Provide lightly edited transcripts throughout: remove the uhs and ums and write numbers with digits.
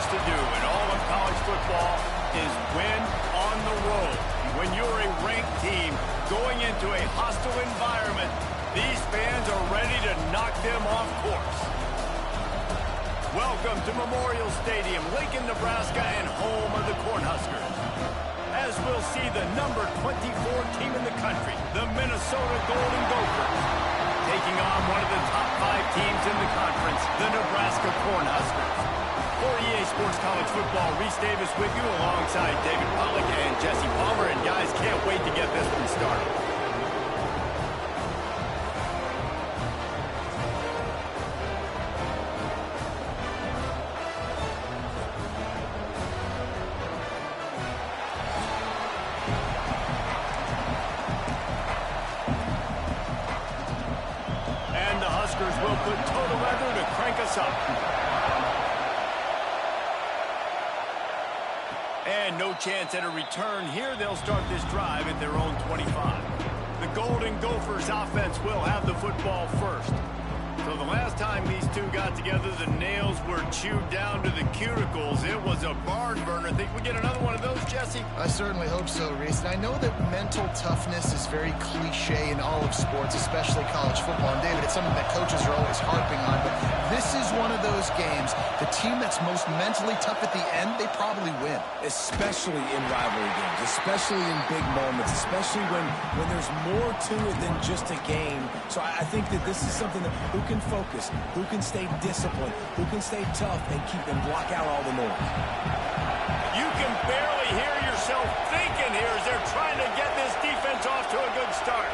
things to do in all of college football is win on the road. When you're a ranked team going into a hostile environment, these fans are ready to knock them off course. Welcome to Memorial Stadium, Lincoln, Nebraska, and home of the Cornhuskers. As we'll see the number 24 team in the country, the Minnesota Golden Gophers, taking on one of the top 5 teams in the conference, the Nebraska Cornhuskers. For EA Sports College Football, Reese Davis with you alongside David Pollack and Jesse Palmer. And guys, can't wait to get this one started. And the Huskers will put total weather to crank us up. And no chance at a return here. They'll start this drive at their own 25. The Golden Gophers offense will have the football first. So the last time these two got together, the nails were chewed down to the cuticles. It was a barn burner. Think we get another one of those, Jesse? I certainly hope so, Reese. And I know that mental toughness is very cliche in all of sports, especially college football. And David, it's something that coaches are always harping on. But this is one of those games. The team that's most mentally tough at the end, they probably win. Especially in rivalry games, especially in big moments, especially when there's more to it than just a game. So I think that this is something that who can focus, who can stay disciplined, who can stay tough and block out all the noise. You can barely hear yourself thinking here as they're trying to get this defense off to a good start.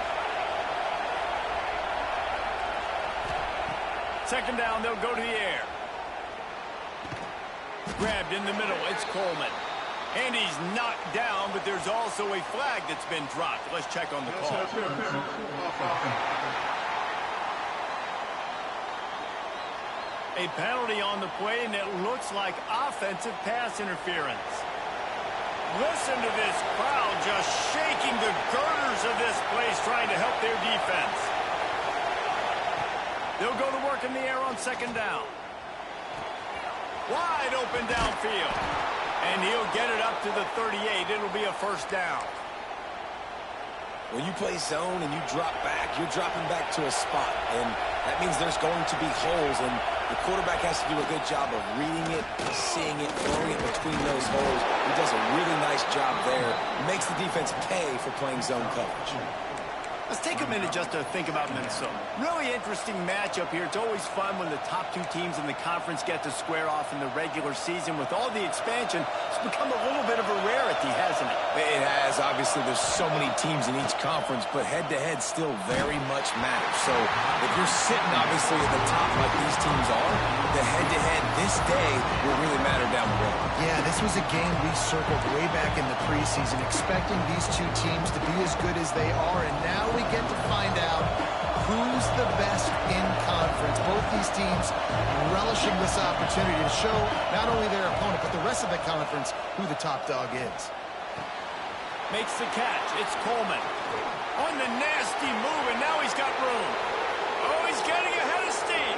Second down, they'll go to the air. Grabbed in the middle, it's Coleman. And he's knocked down, but there's also a flag that's been dropped. Let's check on the call. A penalty on the play, and it looks like offensive pass interference. Listen to this crowd just shaking the girders of this place, trying to help their defense. They'll go to work in the air on second down. Wide open downfield. And he'll get it up to the 38. It'll be a first down. When you play zone and you drop back, you're dropping back to a spot. And that means there's going to be holes. And the quarterback has to do a good job of reading it, seeing it, throwing it between those holes. He does a really nice job there. Makes the defense pay for playing zone coverage. Let's take a minute just to think about Minnesota. Really interesting matchup here. It's always fun when the top two teams in the conference get to square off in the regular season. With all the expansion, it's become a little bit of a rarity, hasn't it? It has. Obviously, there's so many teams in each conference, but head-to-head still very much matters. So if you're sitting, obviously, at the top like these teams are, the head-to-head this day will really matter down the road. Yeah, this was a game we circled way back in the preseason, expecting these two teams to be as good as they are, and now we get to find out who's the best in conference. Both these teams relishing this opportunity to show not only their opponent, but the rest of the conference who the top dog is. Makes the catch. It's Coleman. On the nasty move, and now he's got room. Oh, he's getting ahead of steam.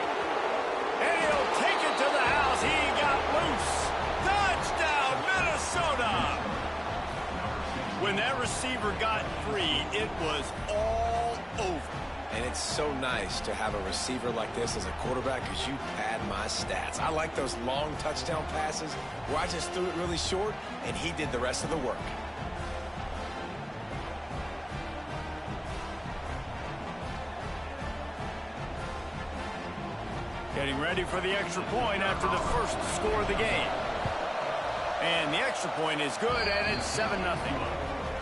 And he'll take it to the house. He got loose. Touchdown, Minnesota! When that receiver got free, it was all over. And it's so nice to have a receiver like this as a quarterback because you pad my stats. I like those long touchdown passes where I just threw it really short and he did the rest of the work. Getting ready for the extra point after the first score of the game. And the extra point is good, and it's 7-0.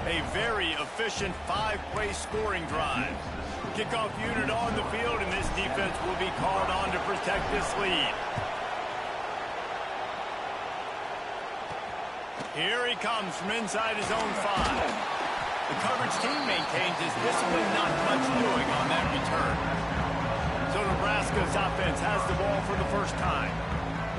A very efficient 5-play scoring drive. Kickoff unit on the field, and this defense will be called on to protect this lead. Here he comes from inside his own 5. The coverage team maintains his discipline, not much doing on that return. So Nebraska's offense has the ball for the first time.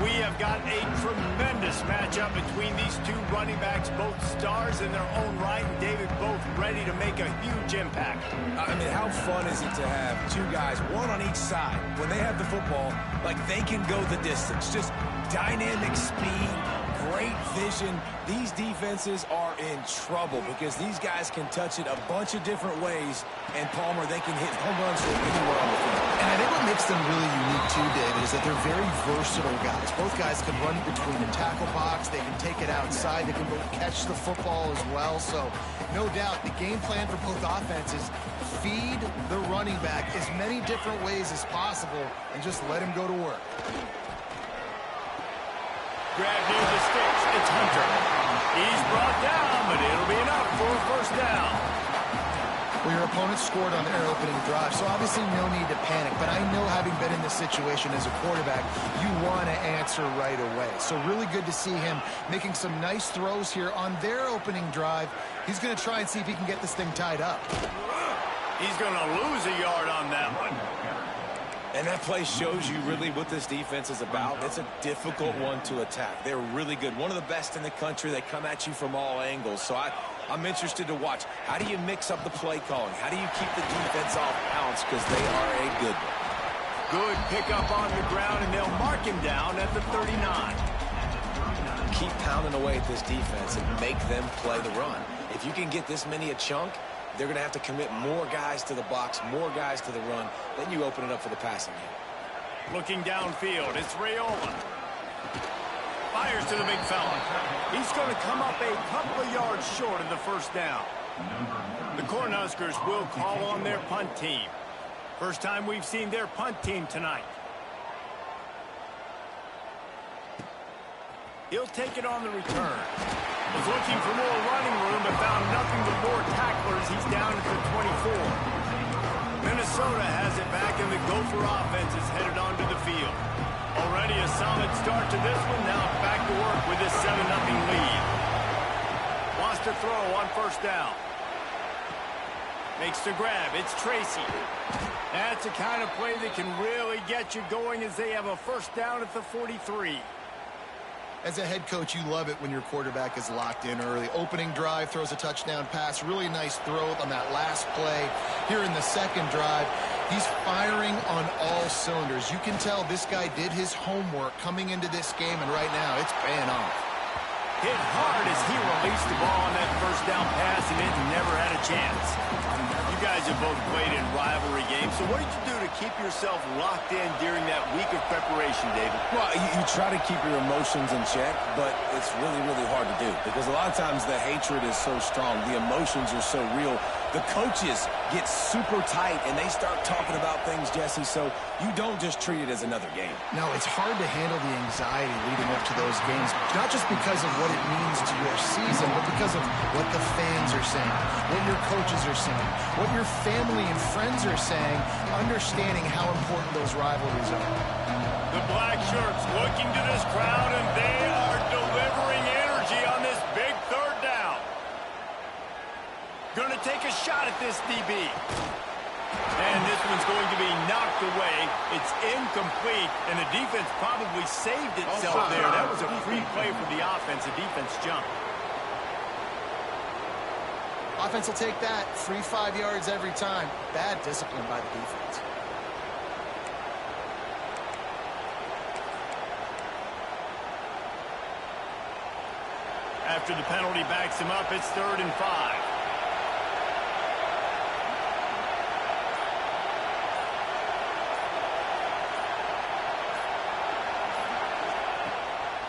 We have got a tremendous matchup between these two running backs, both stars in their own right, and David, both ready to make a huge impact. I mean, how fun is it to have two guys, one on each side, when they have the football, like they can go the distance. Just dynamic speed, situation, these defenses are in trouble because these guys can touch it a bunch of different ways, and Palmer, they can hit home runs from anywhere on the field. And I think what makes them really unique too, David, is that they're very versatile guys. Both guys can run between the tackle box, they can take it outside, they can both catch the football as well. So no doubt the game plan for both offenses, feed the running back as many different ways as possible and just let him go to work. Grab near the sticks. It's Hunter. He's brought down, but it'll be enough for a first down. Well, your opponent scored on their opening drive, so obviously no need to panic. But I know, having been in this situation as a quarterback, you want to answer right away. So really good to see him making some nice throws here on their opening drive. He's going to try and see if he can get this thing tied up. He's going to lose a yard on that one. And that play shows you really what this defense is about. It's a difficult one to attack. They're really good. One of the best in the country. They come at you from all angles. So I'm interested to watch. How do you mix up the play calling? How do you keep the defense off balance? Because they are a good one. Good pickup on the ground, and they'll mark him down at the 39. Keep pounding away at this defense and make them play the run. If you can get this many a chunk, they're going to have to commit more guys to the box, more guys to the run. Then you open it up for the passing game. Looking downfield, it's Rayola. Fires to the big fella. He's going to come up a couple of yards short of the first down. The Cornhuskers will call on their punt team. First time we've seen their punt team tonight. He'll take it on the return. Was looking for more running room, but found nothing but more tacklers. He's down at the 24. Minnesota has it back, and the Gopher offense is headed onto the field. Already a solid start to this one. Now back to work with this 7-0 lead. Wants to throw on first down. Makes the grab. It's Tracy. That's the kind of play that can really get you going as they have a first down at the 43. As a head coach, you love it when your quarterback is locked in early. Opening drive, throws a touchdown pass. Really nice throw on that last play. Here in the second drive, he's firing on all cylinders. You can tell this guy did his homework coming into this game, and right now it's paying off. Hit hard as he released the ball on that first down pass, and it never had a chance. You guys have both played in rivalry games, so what did you do to keep yourself locked in during that week of preparation, David? Well, you try to keep your emotions in check, but it's really, really hard to do because a lot of times the hatred is so strong. The emotions are so real. The coaches get super tight, and they start talking about things, Jesse, so you don't just treat it as another game. No, it's hard to handle the anxiety leading up to those games, not just because of what it means to your season, but because of what the fans are saying, what your coaches are saying, what your family and friends are saying, understanding how important those rivalries are. The black shirts looking to this crowd, and they are delivering energy on this big third down. Going to take a shot at this DB. And this one's going to be knocked away. It's incomplete, and the defense probably saved itself there. That was a free play for the offense. The defense jumped. Offense will take that. Free 5 yards every time. Bad discipline by the defense. After the penalty backs him up, it's 3rd and 5.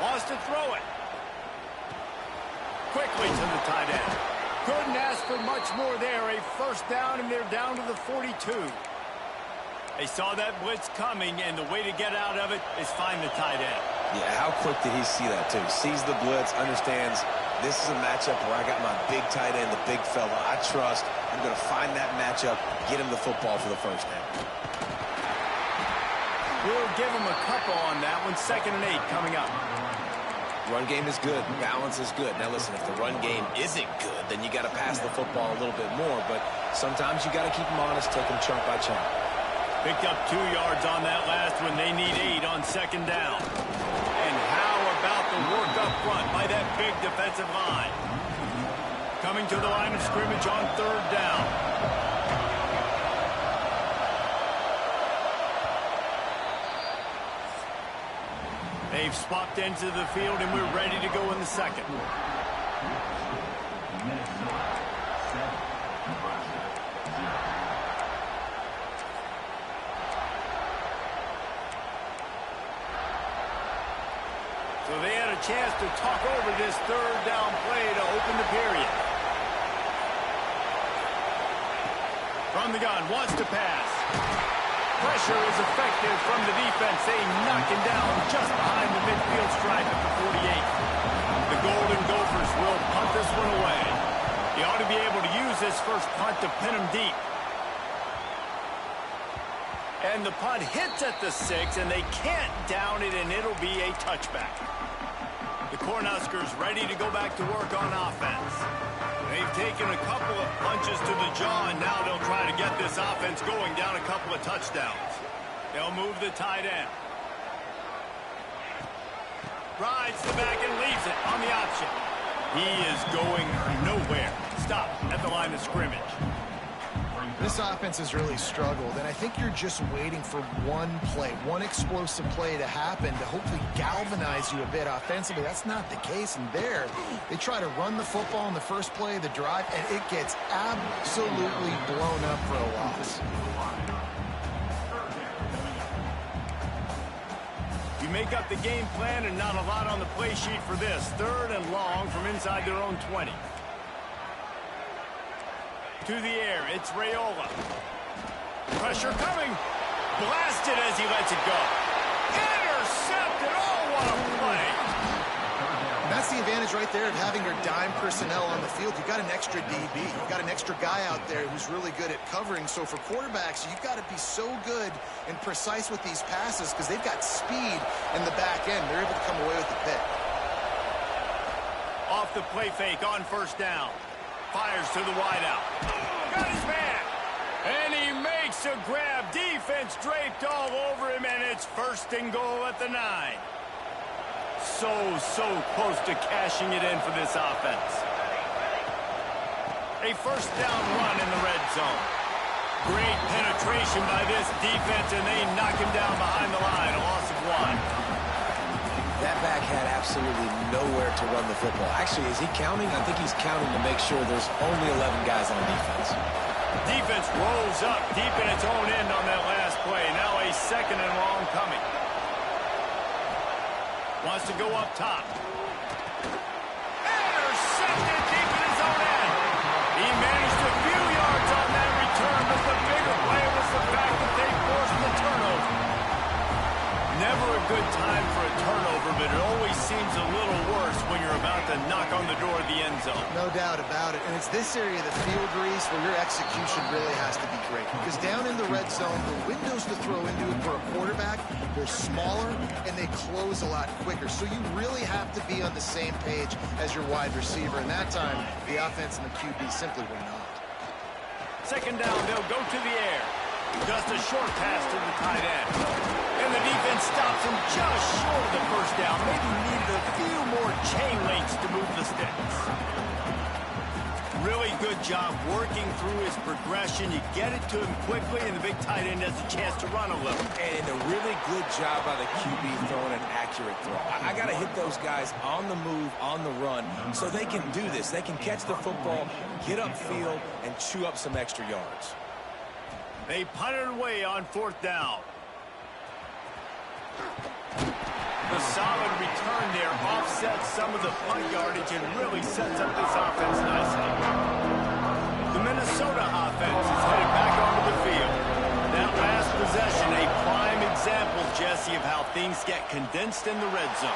Wants to throw it. Quickly to the tight end. Couldn't ask for much more there. A first down, and they're down to the 42. They saw that blitz coming, and the way to get out of it is find the tight end. Yeah, how quick did he see that, too? Sees the blitz, understands this is a matchup where I got my big tight end, the big fella I trust. I'm going to find that matchup, get him the football for the first down. We'll give him a couple on that one. 2nd and 8 coming up. Run game is good. Balance is good. Now, listen, if the run game isn't good, then you got to pass the football a little bit more. But sometimes you got to keep them honest, take them chunk by chunk. Picked up 2 yards on that last one. They need 8 on 2nd down. And how about the work up front by that big defensive line? Coming to the line of scrimmage on 3rd down. They've swapped into the field, and we're ready to go in the second. So they had a chance to talk over this third down play to open the period. From the gun, wants to pass. Pressure is effective from the defense. They knock him down just behind the midfield stripe at the 48. The Golden Gophers will punt this one away. He ought to be able to use this first punt to pin him deep. And the punt hits at the 6, and they can't down it, and it'll be a touchback. The Cornhuskers ready to go back to work on offense. They've taken a couple of punches to the jaw, and now they'll try to get this offense going down a couple of touchdowns. They'll move the tight end. Rides the back and leaves it on the option. He is going nowhere. Stop at the line of scrimmage. This offense has really struggled, and I think you're just waiting for one play, one explosive play to happen to hopefully galvanize you a bit offensively. That's not the case, and there, they try to run the football in the first play of the drive, and it gets absolutely blown up for a loss. You make up the game plan and not a lot on the play sheet for this. Third and long from inside their own 20. To the air, it's Raiola. Pressure coming. Blasted as he lets it go. Intercepted. Oh, what a play. And that's the advantage right there of having your dime personnel on the field. You've got an extra DB. You've got an extra guy out there who's really good at covering. So for quarterbacks, you've got to be so good and precise with these passes because they've got speed in the back end. They're able to come away with the pick. Off the play fake on first down. Fires to the wideout. Got his man. And he makes a grab. Defense draped all over him, and it's first and goal at the 9. So close to cashing it in for this offense. A first down run in the red zone. Great penetration by this defense, and they knock him down behind the line. A loss of 1. That back had absolutely nowhere to run the football. Actually, is he counting? I think he's counting to make sure there's only 11 guys on defense. Defense rolls up deep in its own end on that last play. Now a second and long coming. Wants to go up top. Intercepted deep in his own end. He managed a few yards on that return, but the bigger play was the fact that they forced the turnover. Never a good time for a turnover, but it always seems a little worse when you're about to knock on the door of the end zone. No doubt about it. And it's this area of the field, Reese, where your execution really has to be great. Because down in the red zone, the windows to throw into it for a quarterback, they're smaller and they close a lot quicker. So you really have to be on the same page as your wide receiver. And that time, the offense and the QB simply were not. Second down, they'll go to the air. Just a short pass to the tight end. And the defense stops him just short of the first down. Maybe needed a few more chain links to move the sticks. Really good job working through his progression. You get it to him quickly, and the big tight end has a chance to run a little. And a really good job by the QB throwing an accurate throw. I got to hit those guys on the move, on the run, so they can do this. They can catch the football, get upfield, and chew up some extra yards. They punted away on fourth down. The solid return there offsets some of the punt yardage and really sets up this offense nicely. The Minnesota offense is headed back onto the field. That last possession, a prime example, Jesse, of how things get condensed in the red zone.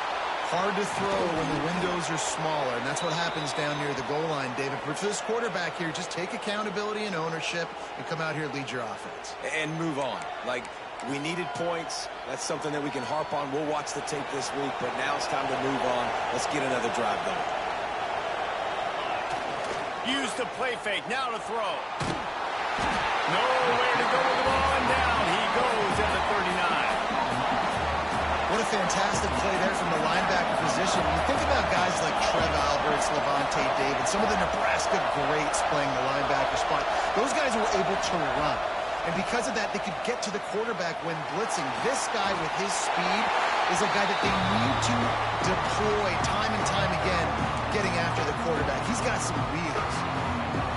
Hard to throw when the windows are smaller, and that's what happens down near the goal line, David. But for this quarterback here, just take accountability and ownership and come out here and lead your offense. And move on. Like, we needed points. That's something that we can harp on. We'll watch the tape this week, but now it's time to move on. Let's get another drive going. Use the play fake. Now to throw. Nowhere to go with the ball, and down he goes at the 39. What a fantastic play there from the linebacker position. You think about guys like Trev Alberts, Levante David, some of the Nebraska greats playing the linebacker spot. Those guys were able to run. And because of that, they could get to the quarterback when blitzing. This guy with his speed is a guy that they need to deploy time and time again, getting after the quarterback. He's got some wheels.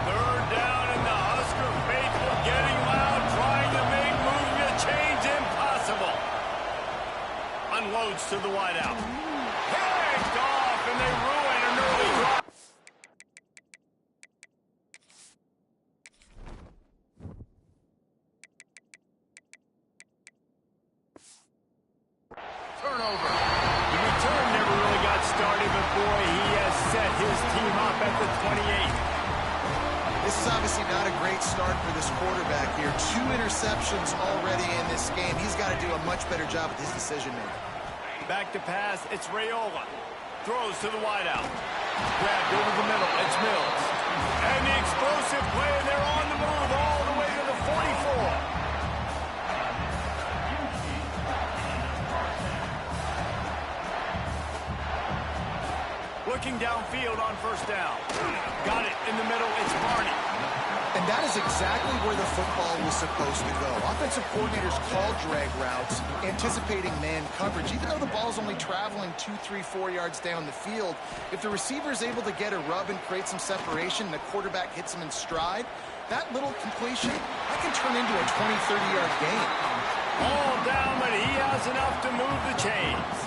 Third down, and the Husker faithful getting loud, trying to make moving a change impossible. Unloads to the wideout. Picked off, and they ruin an early drive. Turnover. The return never really got started, but boy, he has set his team up at the 28. This is obviously not a great start for this quarterback here. 2 interceptions already in this game. He's got to do a much better job with his decision-making. Back to pass, it's Raiola. Throws to the wideout. Grabbed over the middle, it's Mills. And the explosive play, and they're on the move all the way to the 44. Looking downfield on first down. Got it in the middle, it's Barney. And that is exactly where the football was supposed to go. Offensive coordinators call drag routes, anticipating man coverage. Even though the ball's only traveling 2, 3, 4 yards down the field, if the receiver is able to get a rub and create some separation and the quarterback hits him in stride, that little completion, that can turn into a 20, 30-yard gain. All down, but he has enough to move the chains.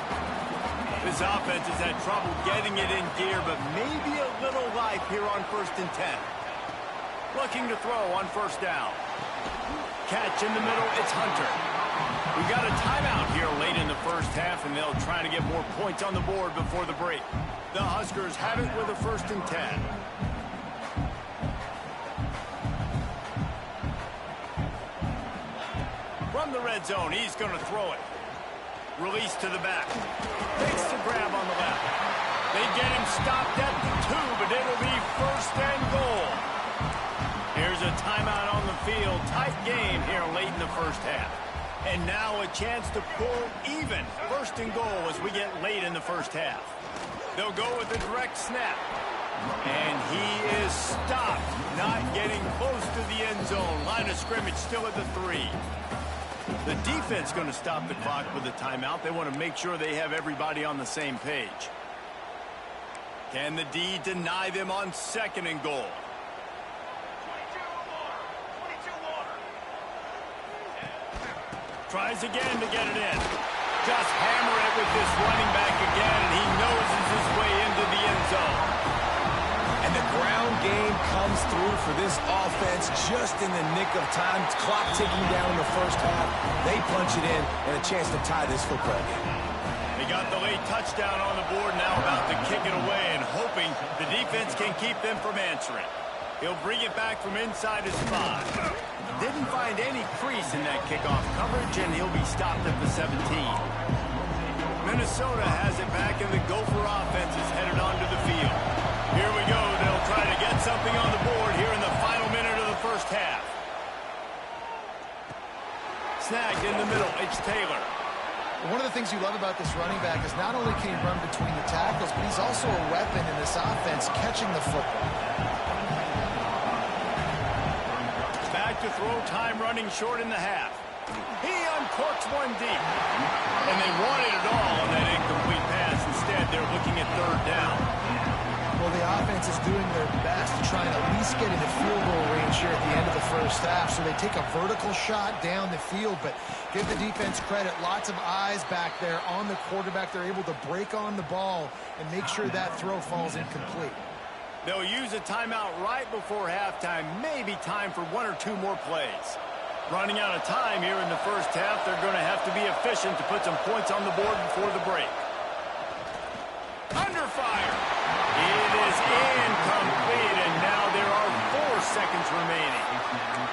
This offense has had trouble getting it in gear, but maybe a little life here on 1st and 10. Looking to throw on first down. Catch in the middle, it's Hunter. We got a timeout here late in the first half, and they'll try to get more points on the board before the break. The Huskers have it with a 1st and 10. From the red zone, he's going to throw it. Release to the back. Takes the grab on the left. They get him stopped at the 2, but it'll be 1st and goal. Here's a timeout on the field. Tight game here late in the first half. And now a chance to pull even 1st and goal as we get late in the first half. They'll go with a direct snap. And he is stopped, not getting close to the end zone. Line of scrimmage still at the 3. The defense going to stop the clock with a timeout. They want to make sure they have everybody on the same page. Can the D deny them on 2nd and goal? Tries again to get it in. Just hammer it with this running back again, and he noses his way into the end zone. And the ground game comes through for this offense just in the nick of time. Clock ticking down in the first half. They punch it in and a chance to tie this football game. They got the late touchdown on the board, now about to kick it away and hoping the defense can keep them from answering. He'll bring it back from inside his 5. Didn't find any crease in that kickoff coverage, and he'll be stopped at the 17. Minnesota has it back, and the Gopher offense is headed onto the field. Here we go. They'll try to get something on the board here in the final minute of the first half. Snagged in the middle. It's Taylor. One of the things you love about this running back is not only can he run between the tackles, but he's also a weapon in this offense catching the football. Back to throw time, running short in the half. He uncorks one deep. And they wanted it all on that incomplete pass. Instead, they're looking at 3rd down. Well, the offense is doing their best to try and at least get into field goal range here at the end of the first half. So they take a vertical shot down the field, but give the defense credit. Lots of eyes back there on the quarterback. They're able to break on the ball and make sure that throw falls incomplete. They'll use a timeout right before halftime. Maybe time for 1 or 2 more plays. Running out of time here in the first half. They're going to have to be efficient to put some points on the board before the break. Under fire. It is incomplete, and now there are 4 seconds remaining.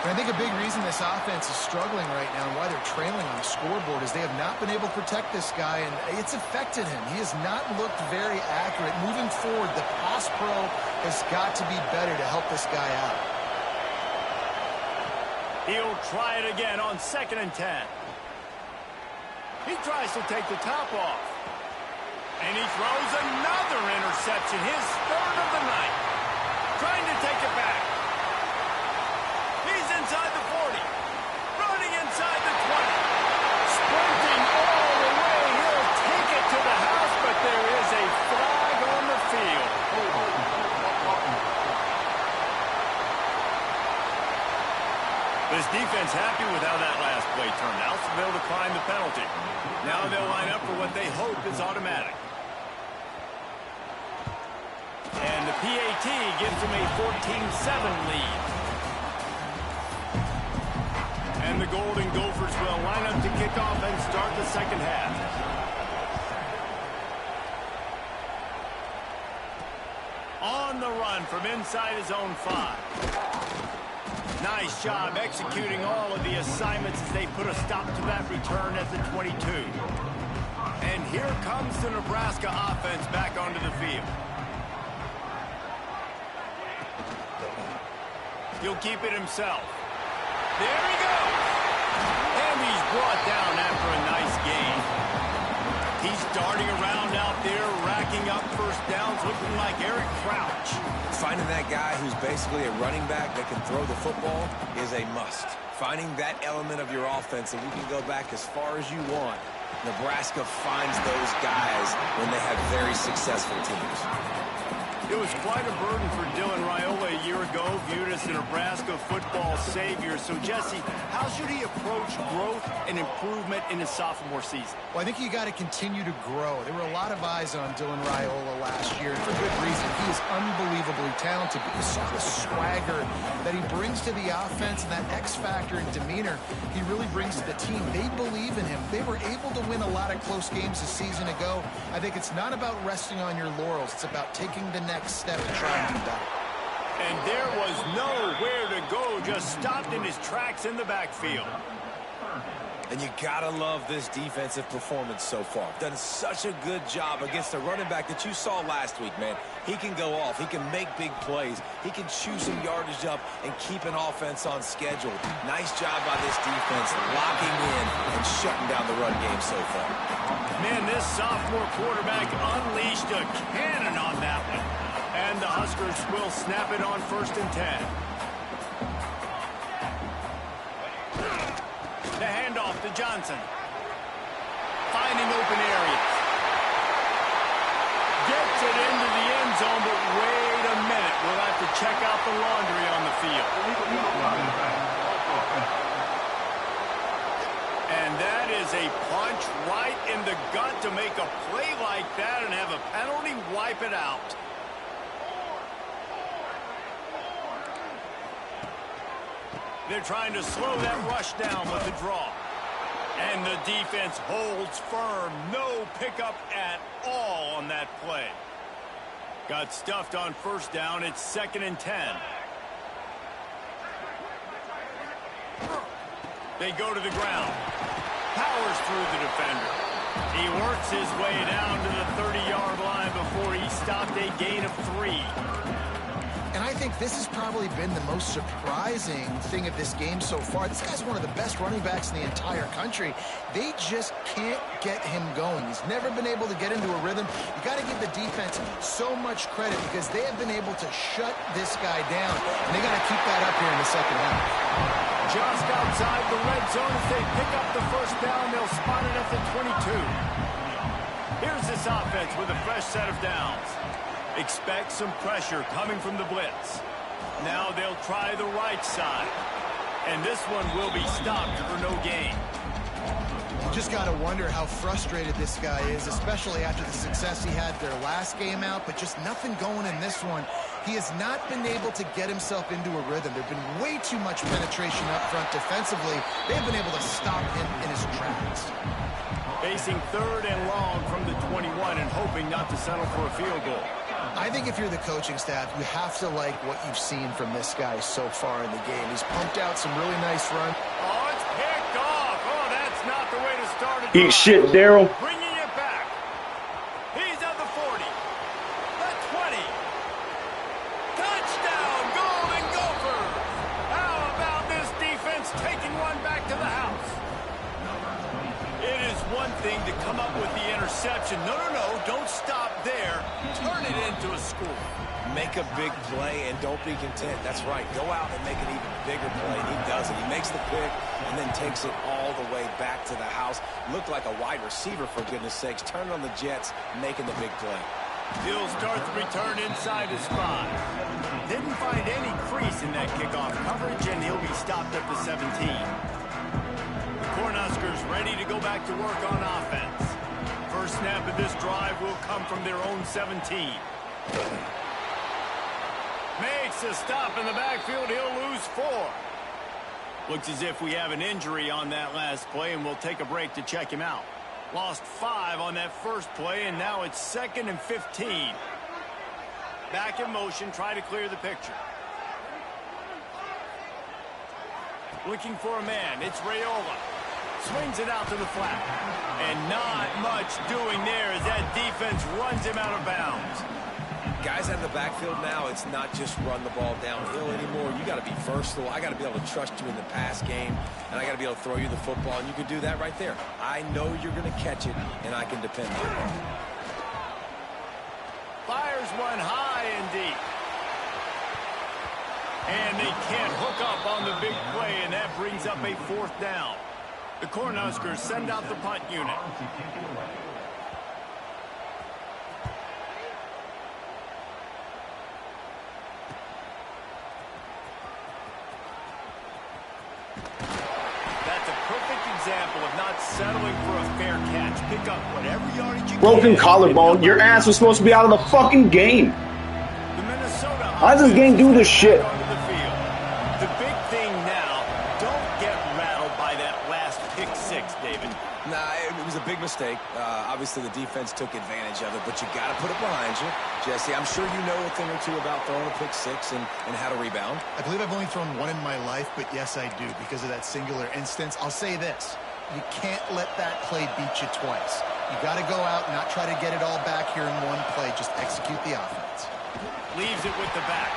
And I think a big reason this offense is struggling right now and why they're trailing on the scoreboard is they have not been able to protect this guy, and it's affected him. He has not looked very accurate. Moving forward, the pass pro has got to be better to help this guy out. He'll try it again on 2nd and 10. He tries to take the top off. And he throws another interception, his 3rd of the night. Trying to take it back. He's inside the 40. Running inside the 20. Sprinting all the way. He'll defense happy with how that last play turned out, so they'll decline the penalty. Now they'll line up for what they hope is automatic. And the PAT gives them a 14-7 lead. And the Golden Gophers will line up to kick off and start the second half. On the run from inside his own 5. Nice job executing all of the assignments as they put a stop to that return at the 22. And here comes the Nebraska offense back onto the field. He'll keep it himself. There he goes! And he's brought down after a nice gain. He's darting around out there, racking up first downs, looking like Eric Crouch. Finding that guy who's basically a running back that can throw the football is a must. Finding that element of your offense, and you can go back as far as you want. Nebraska finds those guys when they have very successful teams. It was quite a burden for Dylan Raiola a year ago, viewed as the Nebraska football savior. So, Jesse, how should he approach growth and improvement in his sophomore season? Well, I think you got to continue to grow. There were a lot of eyes on Dylan Raiola last year, and for good reason. He is unbelievably talented, but you saw the swagger that he brings to the offense and that X factor and demeanor he really brings to the team. They believe in him. They were able to win a lot of close games a season ago. I think it's not about resting on your laurels. It's about taking the next step and trying to be better. And there was nowhere to go, just stopped in his tracks in the backfield. And you gotta love this defensive performance so far. Done such a good job against a running back that you saw last week, man. He can go off. He can make big plays. He can chew some yardage up and keep an offense on schedule. Nice job by this defense locking in and shutting down the run game so far. Man, this sophomore quarterback unleashed a cannon on that one. And the Huskers will snap it on 1st and 10. The handoff to Johnson. Finding open areas. Gets it into the end zone, but wait a minute. We'll have to check out the laundry on the field. And that is a punch right in the gut to make a play like that and have a penalty wipe it out. They're trying to slow that rush down with the draw. And the defense holds firm. No pickup at all on that play. Got stuffed on 1st down. It's 2nd and 10. They go to the ground. Powers through the defender. He works his way down to the 30-yard line before he stopped a gain of 3. And I think this has probably been the most surprising thing of this game so far. This guy's one of the best running backs in the entire country. They just can't get him going. He's never been able to get into a rhythm. You got to give the defense so much credit because they have been able to shut this guy down. And they got to keep that up here in the second half. Just outside the red zone as they pick up the 1st down. They'll spot it at the 22. Here's this offense with a fresh set of downs. Expect some pressure coming from the blitz. Now they'll try the right side. And this one will be stopped for no gain. You just got to wonder how frustrated this guy is, especially after the success he had their last game out, but just nothing going in this one. He has not been able to get himself into a rhythm. There's been way too much penetration up front defensively. They've been able to stop him in his tracks. Facing 3rd and long from the 21 and hoping not to settle for a field goal. I think if you're the coaching staff, you have to like what you've seen from this guy so far in the game. He's pumped out some really nice runs. Oh, it's picked off. Oh, that's not the way to start a drive. Eat shit, Daryl. Bringing it back. He's at the 40. The 20. Touchdown, Golden Gophers. How about this defense taking one back to the house? It is one thing to come up with the interception. No, don't stop there. Turn it into a score. Make a big play and don't be content. That's right. Go out and make an even bigger play. And he does it. He makes the pick and then takes it all the way back to the house. Looked like a wide receiver, for goodness sakes. Turning on the Jets, making the big play. He'll start the return inside his 5. Didn't find any crease in that kickoff coverage, and he'll be stopped at the 17. The Cornhuskers ready to go back to work on offense. First snap of this drive will come from their own 17. Makes a stop in the backfield. He'll lose 4. Looks as if we have an injury on that last play, and we'll take a break to check him out. Lost 5 on that first play, and now it's 2nd and 15. Back in motion, try to clear the picture. Looking for a man, it's Raiola. Swings it out to the flat. And not much doing there as that defense runs him out of bounds. Guys out of the backfield now, it's not just run the ball downhill anymore. You got to be versatile. I got to be able to trust you in the pass game, and I got to be able to throw you the football, and you can do that right there. I know you're going to catch it, and I can depend on it. Fires one high and deep. And they can't hook up on the big play, and that brings up a 4th down. The Cornhuskers send out the punt unit. That's a perfect example of not settling for a fair catch. Pick up whatever yardage you can. Broken collarbone. Your ass was supposed to be out of the fucking game. The Minnesota. How does this game do this shit? The big thing now, don't get rattled by that last pick 6, David. Nah, it was a big mistake. Obviously, the defense took advantage of it, but you got to put it behind you. Jesse, I'm sure you know a thing or two about throwing a pick 6 and how to rebound. I believe I've only thrown 1 in my life, but yes, I do because of that singular instance. I'll say this. You can't let that play beat you twice. You got to go out and not try to get it all back here in one play. Just execute the offense. Leaves it with the back.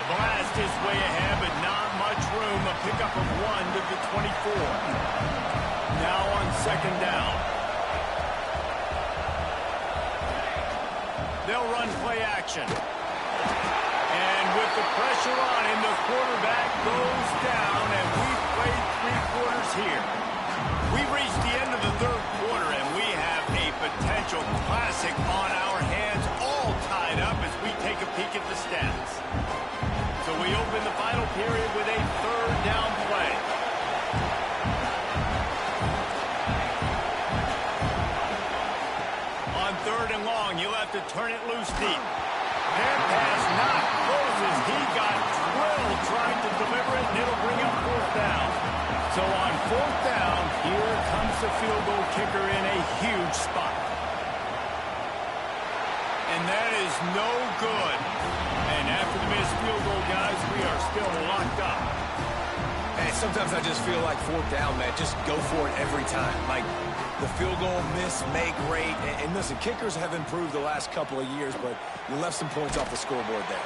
Blast his way ahead, but not much room. A pickup of 1 to the 24. Now on 2nd down. They'll run play action. And with the pressure on him, the quarterback goes down, and we've played 3 quarters here. We've reached the end of the 3rd quarter, and we have a potential classic on our hands, all tied up as we take a peek at the stats. So we open the final period with a 3rd down play. On 3rd and long, you'll have to turn it loose deep. That pass not close as he got drilled trying to deliver it, and it'll bring up 4th down. So on 4th down, here comes the field goal kicker in a huge spot. And that is no good. And after the missed field goal, guys, we are still locked up. And sometimes I just feel like 4th down, man. Just go for it every time. Like the field goal miss, make great. And listen, kickers have improved the last couple of years, but you left some points off the scoreboard there.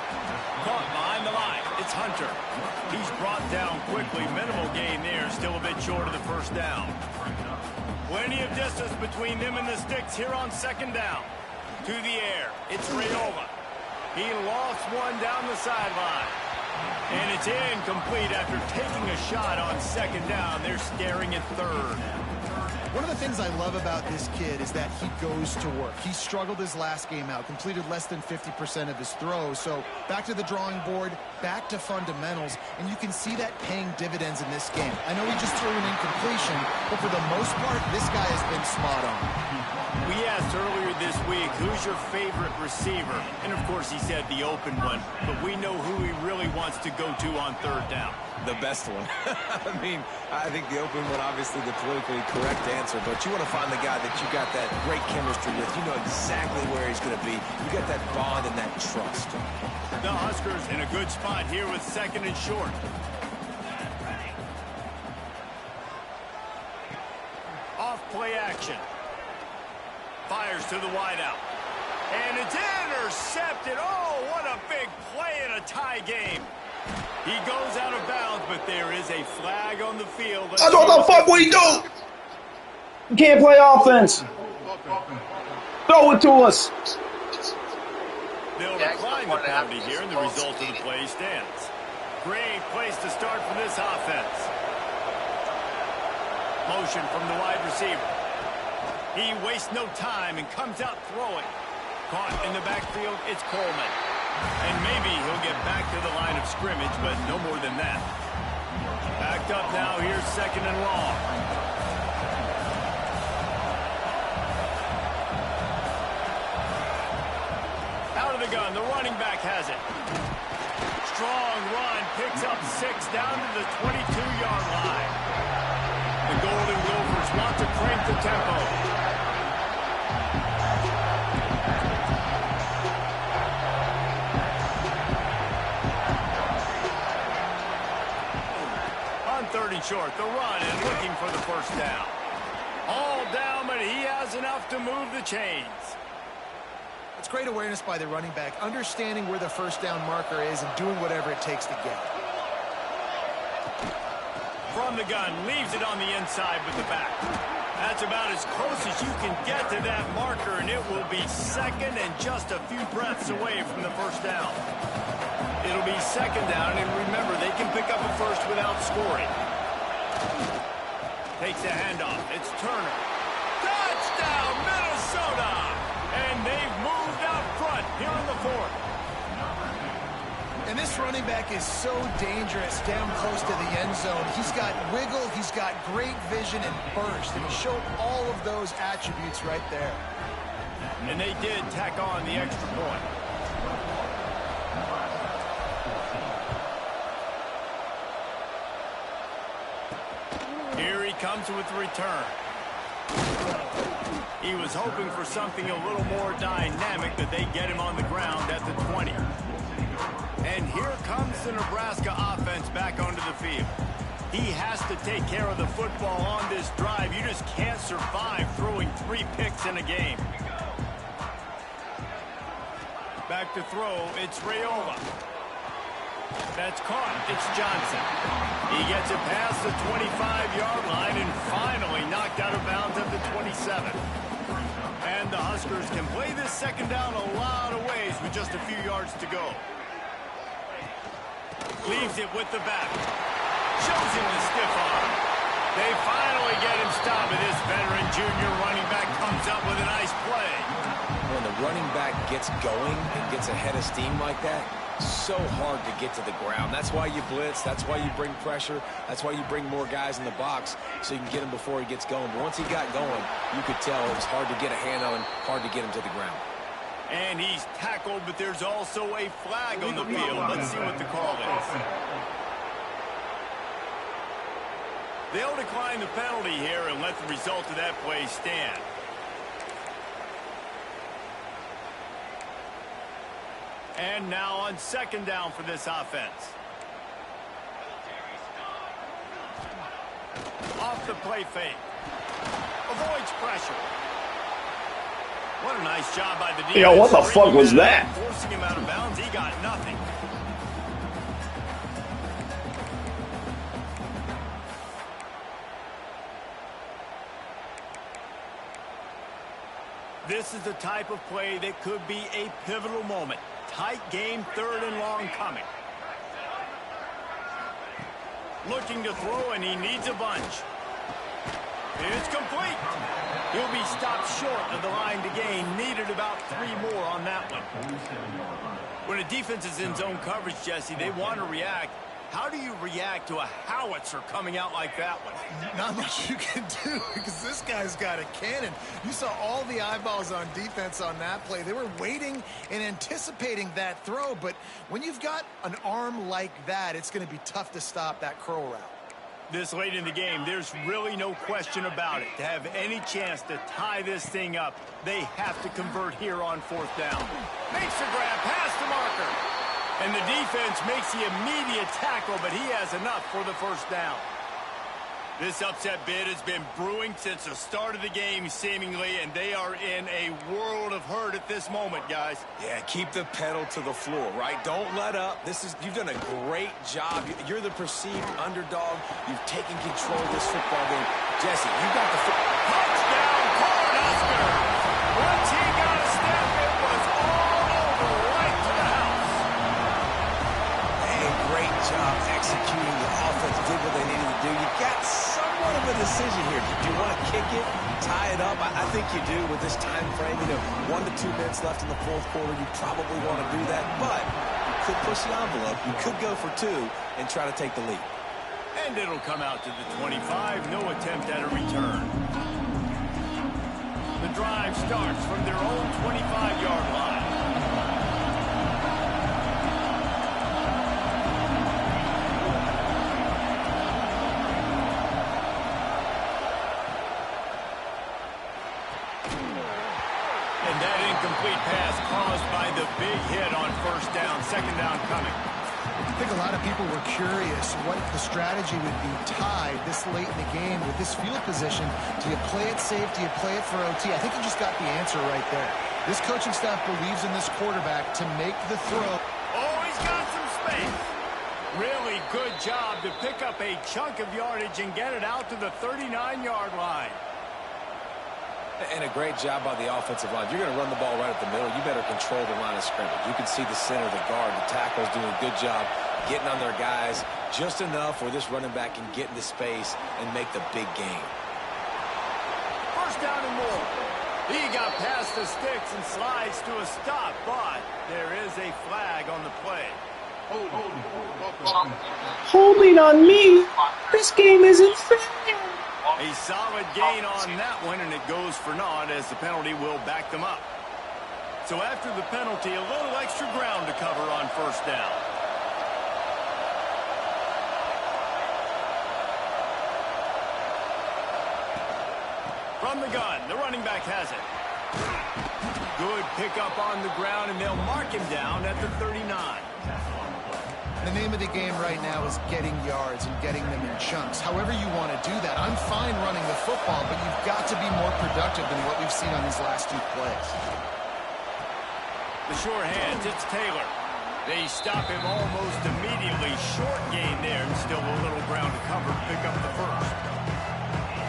Caught behind the line. It's Hunter. He's brought down quickly. Minimal gain there. Still a bit short of the 1st down. Plenty of distance between them and the sticks here on 2nd down. To the air. It's Raiola. He lost 1 down the sideline. And it's incomplete after taking a shot on 2nd down. They're staring at 3rd. One of the things I love about this kid is that he goes to work. He struggled his last game out, completed less than 50% of his throws. So back to the drawing board, back to fundamentals, and you can see that paying dividends in this game. I know he just threw an incompletion, but for the most part, this guy has been spot on. We asked earlier this week, who's your favorite receiver? And of course he said the open one, but we know who he really wants to go to on 3rd down. The best one. I mean, I think the open one, obviously the politically correct answer, but you want to find the guy that you got that great chemistry with. You know exactly where he's going to be. You got that bond and that trust. The Huskers in a good spot here with 2nd and short. Off play action. Fires to the wideout. And it's intercepted. Oh, what a big play in a tie game. He goes out of bounds, but there is a flag on the field. That's what the fuck we do! You can't play offense. Throw it to us. They'll decline the penalty here, and the result of the play stands. Great place to start for this offense. Motion from the wide receiver. He wastes no time and comes out throwing. Caught in the backfield, it's Coleman. And maybe he'll get back to the line of scrimmage, but no more than that. Backed up now, here's 2nd and long. Out of the gun, the running back has it. Strong run, picks up 6 down to the 22-yard line. The Golden Gophers want to crank the tempo. On 3rd and short, the run and looking for the 1st down. All down, but he has enough to move the chains. It's great awareness by the running back, understanding where the 1st down marker is and doing whatever it takes to get it. From the gun, leaves it on the inside with the back. That's about as close as you can get to that marker, and it will be 2nd and just a few breaths away from the 1st down. It'll be 2nd down, and remember, they can pick up a 1st without scoring. Takes a handoff. It's Turner. Touchdown, Minnesota! And they've moved out front here in the 4th. And this running back is so dangerous down close to the end zone. He's got wiggle, he's got great vision and burst, and he showed all of those attributes right there. And they did tack on the extra point. Here he comes with the return. He was hoping for something a little more dynamic, that they get him on the ground at the 20. And here comes the Nebraska offense back onto the field. He has to take care of the football on this drive. You just can't survive throwing 3 picks in a game. Back to throw, it's Raiola. That's caught, it's Johnson. He gets it past the 25-yard line and finally knocked out of bounds at the 27. And the Huskers can play this 2nd down a lot of ways with just a few yards to go. Leaves it with the back. Shows him the stiff arm. They finally get him stopped, and this veteran junior running back comes up with a nice play. When the running back gets going and gets ahead of steam like that, so hard to get to the ground. That's why you blitz. That's why you bring pressure. That's why you bring more guys in the box so you can get him before he gets going. But once he got going, you could tell it was hard to get a hand on him, hard to get him to the ground. And he's tackled, but there's also a flag on the field. Let's see what the call is. They'll decline the penalty here and let the result of that play stand. And now on 2nd down for this offense. Off the play fake. Avoids pressure. What a nice job by the defense. Yo, what the fuck was that? Forcing him out of bounds, he got nothing. This is the type of play that could be a pivotal moment. Tight game, 3rd and long coming. Looking to throw, and he needs a bunch. It's complete. He'll be stopped short of the line to gain. Needed about 3 more on that one. When a defense is in zone coverage, Jesse, they want to react. How do you react to a howitzer coming out like that one? Not much you can do because this guy's got a cannon. You saw all the eyeballs on defense on that play. They were waiting and anticipating that throw, but when you've got an arm like that, it's going to be tough to stop that curl route. This late in the game, there's really no question about it. To have any chance to tie this thing up, they have to convert here on 4th down. Makes the grab past the marker. And the defense makes the immediate tackle, but he has enough for the 1st down. This upset bid has been brewing since the start of the game, seemingly, and they are in a world of hurt at this moment, guys. Yeah, keep the pedal to the floor, right? Don't let up. You've done a great job. You're the perceived underdog. You've taken control of this football game. Jesse, you got the touchdown, Cornhuskers! Once he got a step, it was all over, right to the house. Hey, great job executing. The offense did what they needed to do. You got somewhat of a decision here. Do you want to kick it, tie it up? I think you do with this time frame. 1 to 2 minutes left in the fourth quarter. You probably want to do that, but you could push the envelope. You could go for 2 and try to take the lead. And it'll come out to the 25. No attempt at a return. The drive starts from their own 25-yard line. And that incomplete pass caused by the big hit on first down. Second down coming. I think a lot of people were curious what the strategy would be tied this late in the game with this field position. Do you play it safe? Do you play it for OT? I think you just got the answer right there. This coaching staff believes in this quarterback to make the throw. Oh, he's got some space. Really good job to pick up a chunk of yardage and get it out to the 39-yard line. And a great job by the offensive line. If you're going to run the ball right at the middle, you better control the line of scrimmage. You can see the center, the guard, the tackles doing a good job getting on their guys just enough where this running back can get into space and make the big gain. First down and more. He got past the sticks and slides to a stop, but there is a flag on the play. Holding on me. This game isn't fair. A solid gain on that one, and it goes for naught as the penalty will back them up. So after the penalty, a little extra ground to cover on first down. From the gun, the running back has it. Good pickup on the ground, and they'll mark him down at the 39. The name of the game right now is getting yards and getting them in chunks. However you want to do that. I'm fine running the football, but you've got to be more productive than what we've seen on these last 2 plays. The sure hands, it's Taylor. They stop him almost immediately. Short gain there, and still a little ground to cover. Pick up the first.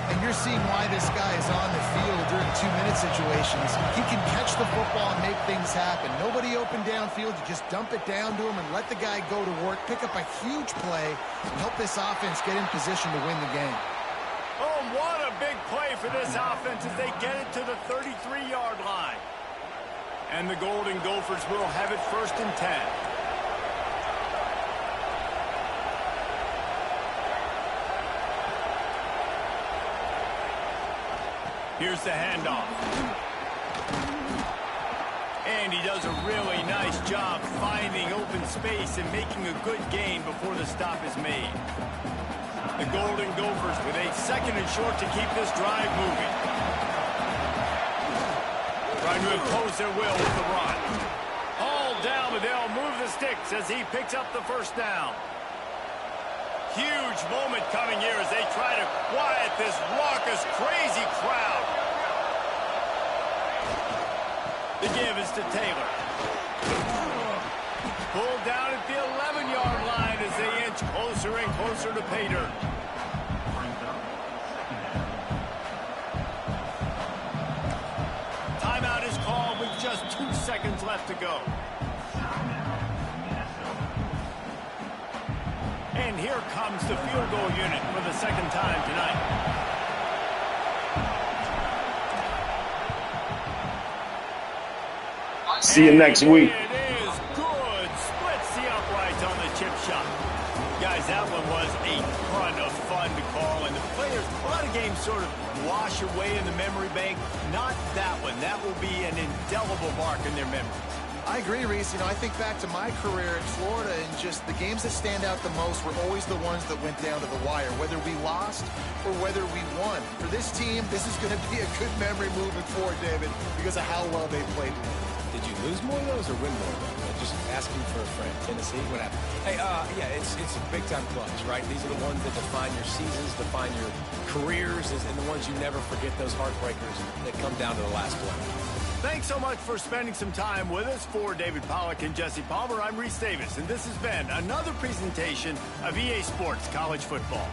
And you're seeing why this guy is on the field during 2-minute situations. He can catch the football and make things happen. Nobody open downfield. You just dump it down to him and let the guy go to work, pick up a huge play, and help this offense get in position to win the game. Oh, what a big play for this offense as they get it to the 33-yard line. And the Golden Gophers will have it 1st and 10. Here's the handoff. And he does a really nice job finding open space and making a good gain before the stop is made. The Golden Gophers with a 2nd and short to keep this drive moving. Trying to impose their will with the run. All down, but they'll move the sticks as he picks up the first down. Huge moment coming here as they try to quiet this raucous, crazy crowd. The give is to Taylor. Pulled down at the 11-yard line as they inch closer and closer to pay dirt. Timeout is called with just 2 seconds left to go. And here comes the field goal unit for the 2nd time tonight. See you next week. It is good. Splits the uprights on the chip shot. Guys, that one was a ton of fun to call. And the players, a lot of games sort of wash away in the memory bank. Not that one. That will be an indelible mark in their memory. I agree, Reese. I think back to my career in Florida, and just the games that stand out the most were always the ones that went down to the wire, whether we lost or whether we won. For this team, this is going to be a good memory moving forward, David, because of how well they played. Did you lose more of those or win more of those? Just asking for a friend. Tennessee, what happened? Hey, yeah, it's a big-time clutch, right? These are the ones that define your seasons, define your careers, and the ones you never forget, those heartbreakers that come down to the last play. Thanks so much for spending some time with us. For David Pollack and Jesse Palmer, I'm Reese Davis, and this has been another presentation of EA Sports College Football.